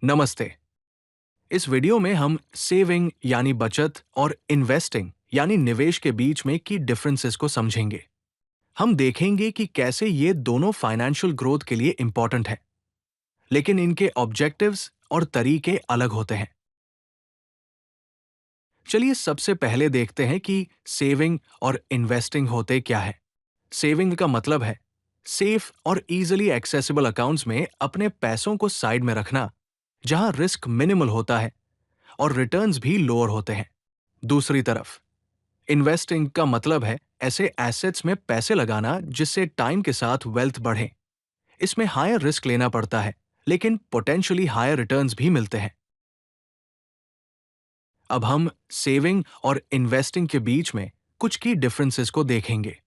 नमस्ते। इस वीडियो में हम सेविंग यानी बचत और इन्वेस्टिंग यानी निवेश के बीच में की डिफरेंसेस को समझेंगे। हम देखेंगे कि कैसे ये दोनों फाइनेंशियल ग्रोथ के लिए इंपॉर्टेंट है, लेकिन इनके ऑब्जेक्टिव्स और तरीके अलग होते हैं। चलिए सबसे पहले देखते हैं कि सेविंग और इन्वेस्टिंग होते क्या है। सेविंग का मतलब है सेफ और इजीली एक्सेसिबल अकाउंट्स में अपने पैसों को साइड में रखना, जहां रिस्क मिनिमल होता है और रिटर्न्स भी लोअर होते हैं। दूसरी तरफ इन्वेस्टिंग का मतलब है ऐसे एसेट्स में पैसे लगाना जिससे टाइम के साथ वेल्थ बढ़े। इसमें हायर रिस्क लेना पड़ता है, लेकिन पोटेंशियली हायर रिटर्न्स भी मिलते हैं। अब हम सेविंग और इन्वेस्टिंग के बीच में कुछ की डिफरेंसेस को देखेंगे।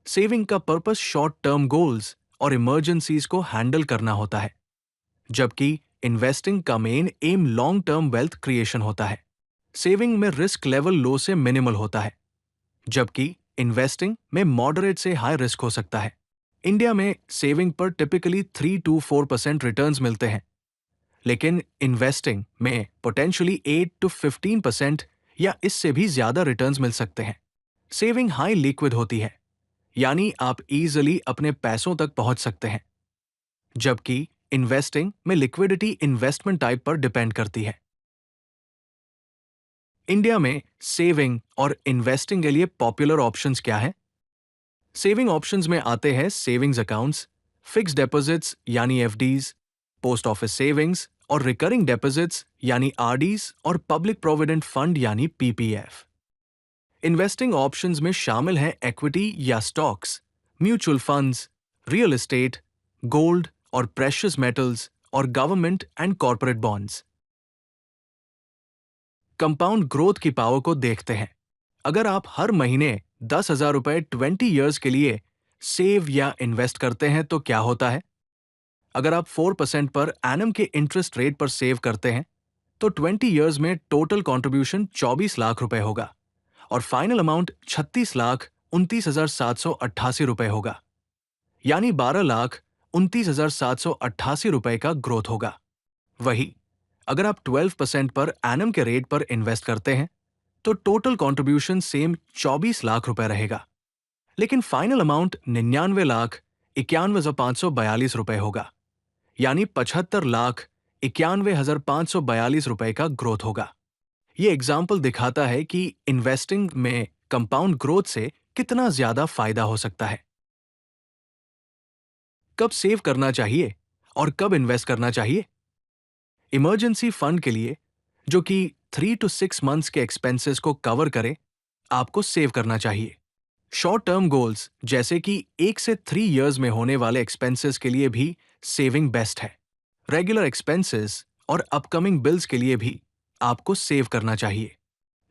सेविंग का पर्पस शॉर्ट टर्म गोल्स और इमरजेंसीज को हैंडल करना होता है, जबकि इन्वेस्टिंग का main M long term wealth creation होता है। सेविंग में रिस्क लेवल लो से मिनिमल होता है, जबकि इन्वेस्टिंग में मॉडरेट से हाई रिस्क हो सकता है। इंडिया में सेविंग पर टिपिकली 3 to 4% रिटर्न्स मिलते हैं, लेकिन इन्वेस्टिंग में पोटेंशियली 8 to 15% या इससे भी ज्यादा रिटर्न्स मिल सकते हैं। सेविंग हाई लिक्विड होती है, यानी आप इजीली अपने पैसों तक पहुंच सकते हैं, जबकि इन्वेस्टिंग में लिक्विडिटी इन्वेस्टमेंट टाइप पर डिपेंड करती है। इंडिया में सेविंग और इन्वेस्टिंग के लिए पॉपुलर ऑप्शंस क्या हैं? सेविंग ऑप्शंस में आते हैं सेविंग्स अकाउंट्स, फिक्स्ड डिपॉजिट्स यानी एफडीज, पोस्ट ऑफिस सेविंग्स और रिकरिंग डिपॉजिट्स यानी आरडीज और पब्लिक प्रोविडेंट फंड यानी पीपीएफ। इन्वेस्टिंग ऑप्शंस में शामिल हैं इक्विटी या stocks, mutual funds, real estate, gold और प्रेशियस मेटल्स और government and corporate bonds. Compound growth की पावर को देखते हैं। अगर आप हर महीने 10,000 रुपए 20 ईयर्स के लिए सेव या इन्वेस्ट करते हैं तो क्या होता है? अगर आप 4% पर एनम के इंटरेस्ट रेट पर सेव करते हैं तो 20 ईयर्स में टोटल कंट्रीब्यूशन 24 लाख रुपए होगा और फाइनल अमाउंट 36,29,788 रुपए होगा, यानी 12,29,788 रुपए का ग्रोथ होगा। वही अगर आप 12% पर एनम के रेट पर इन्वेस्ट करते हैं तो टोटल कंट्रीब्यूशन सेम 24 लाख रुपए रहेगा, लेकिन फाइनल अमाउंट 99,91,542 रुपए होगा, यानी 75,91,542 रुपए का ग्रोथ होगा। ये एग्जाम्पल दिखाता है कि इन्वेस्टिंग में कंपाउंड ग्रोथ से कितना ज्यादा फायदा हो सकता है। कब सेव करना चाहिए और कब इन्वेस्ट करना चाहिए? इमरजेंसी फंड के लिए, जो कि 3 to 6 मंथ्स के एक्सपेंसेस को कवर करे, आपको सेव करना चाहिए। शॉर्ट टर्म गोल्स जैसे कि 1 से 3 इयर्स में होने वाले एक्सपेंसेस के लिए भी सेविंग बेस्ट है। रेगुलर एक्सपेंसेस और अपकमिंग बिल्स के लिए भी आपको सेव करना चाहिए।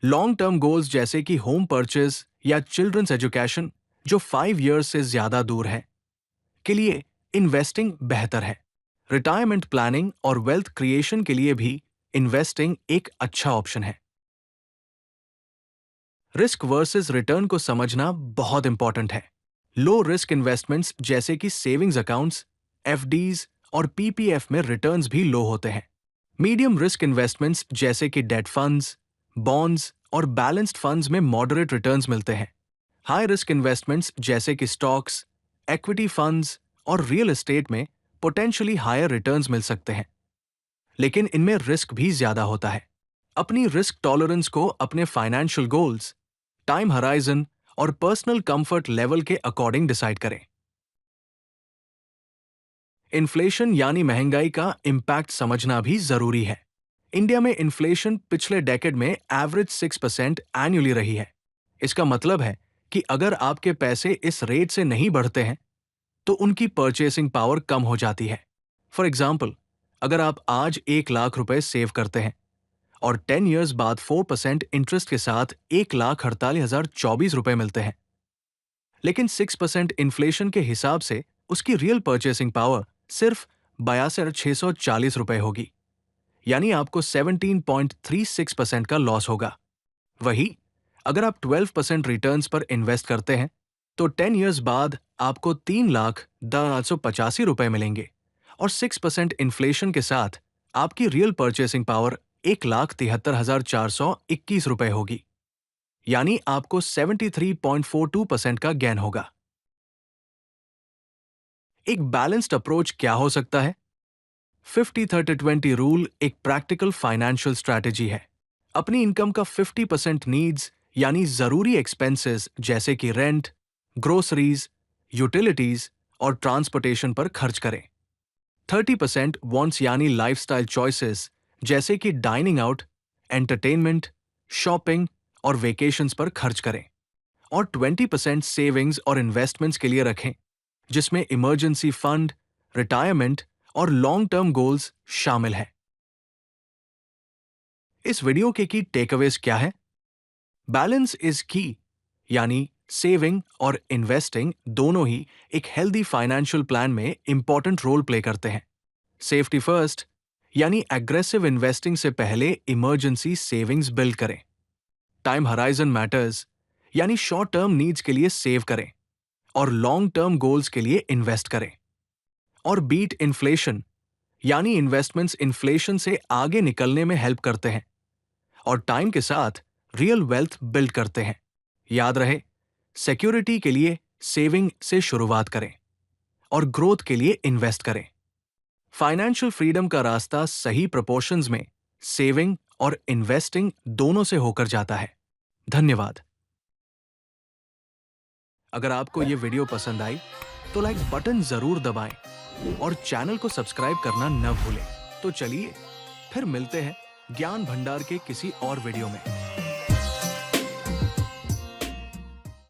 लॉन्ग टर्म गोल्स जैसे कि होम परचेज या चिल्ड्रंस एजुकेशन, जो 5 इयर्स से ज्यादा दूर है, के लिए इन्वेस्टिंग बेहतर है। रिटायरमेंट प्लानिंग और वेल्थ क्रिएशन के लिए भी इन्वेस्टिंग एक अच्छा ऑप्शन है। रिस्क वर्सेस रिटर्न को समझना बहुत इंपॉर्टेंट है। लो रिस्क इन्वेस्टमेंट्स जैसे कि सेविंग्स अकाउंट्स, एफडीज और पीपीएफ में रिटर्न्स भी लो होते हैं। मीडियम रिस्क इन्वेस्टमेंट्स जैसे कि डेट फंड्स, बॉन्ड्स और बैलेंस्ड फंड्स में मॉडरेट रिटर्न्स मिलते हैं। हाई रिस्क इन्वेस्टमेंट्स जैसे कि स्टॉक्स, इक्विटी फंड्स और रियल एस्टेट में पोटेंशियली हायर रिटर्न्स मिल सकते हैं, लेकिन इनमें रिस्क भी ज्यादा होता है। अपनी रिस्क टॉलरेंस को अपने फाइनेंशियल गोल्स, टाइम हराइजन और पर्सनल कंफर्ट लेवल के अकॉर्डिंग डिसाइड करें। इन्फ्लेशन यानी महंगाई का इम्पैक्ट समझना भी जरूरी है। इंडिया में इन्फ्लेशन पिछले डेकेड में एवरेज 6% एनुअली रही है। इसका मतलब है कि अगर आपके पैसे इस रेट से नहीं बढ़ते हैं तो उनकी परचेसिंग पावर कम हो जाती है। फॉर एग्जाम्पल, अगर आप आज 1 लाख रुपए सेव करते हैं और 10 इयर्स बाद 4% इंटरेस्ट के साथ 1,48,024 रुपए मिलते हैं, लेकिन 6% इन्फ्लेशन के हिसाब से उसकी रियल परचेसिंग पावर सिर्फ 62,640 रुपए होगी, यानी आपको 17.36% का लॉस होगा। वही अगर आप 12% रिटर्न्स पर इन्वेस्ट करते हैं तो 10 इयर्स बाद आपको 3,10,885 रुपए मिलेंगे और 6% इन्फ्लेशन के साथ आपकी रियल परचेसिंग पावर 1,73,421 रुपए होगी, यानी आपको 73.42% का गेन होगा। एक बैलेंस्ड अप्रोच क्या हो सकता है? 50-30-20 रूल एक प्रैक्टिकल फाइनेंशियल स्ट्रैटेजी है। अपनी इनकम का 50% नीड्स यानी जरूरी एक्सपेंसेस जैसे कि रेंट, ग्रोसरीज, यूटिलिटीज और ट्रांसपोर्टेशन पर खर्च करें। 30% वांट्स यानी लाइफस्टाइल चॉइसेस जैसे कि डाइनिंग आउट, एंटरटेनमेंट, शॉपिंग और वेकेशंस पर खर्च करें। और 20% सेविंग्स और इन्वेस्टमेंट्स के लिए रखें, जिसमें इमरजेंसी फंड, रिटायरमेंट और लॉन्ग टर्म गोल्स शामिल हैं। इस वीडियो के की टेकअवेज क्या है? बैलेंस इज की, यानी सेविंग और इन्वेस्टिंग दोनों ही एक हेल्दी फाइनेंशियल प्लान में इंपॉर्टेंट रोल प्ले करते हैं। सेफ्टी फर्स्ट, यानी एग्रेसिव इन्वेस्टिंग से पहले इमरजेंसी सेविंग्स बिल्ड करें। टाइम हराइजन मैटर्स, यानी शॉर्ट टर्म नीड्स के लिए सेव करें और लॉन्ग टर्म गोल्स के लिए इन्वेस्ट करें। और बीट इन्फ्लेशन, यानी इन्वेस्टमेंट्स इन्फ्लेशन से आगे निकलने में हेल्प करते हैं और टाइम के साथ रियल वेल्थ बिल्ड करते हैं। याद रहे, सिक्योरिटी के लिए सेविंग से शुरुआत करें और ग्रोथ के लिए इन्वेस्ट करें। फाइनेंशियल फ्रीडम का रास्ता सही प्रोपोर्शंस में सेविंग और इन्वेस्टिंग दोनों से होकर जाता है। धन्यवाद। अगर आपको ये वीडियो पसंद आई तो लाइक बटन जरूर दबाएं और चैनल को सब्सक्राइब करना न भूलें। तो चलिए फिर मिलते हैं ज्ञान भंडार के किसी और वीडियो में।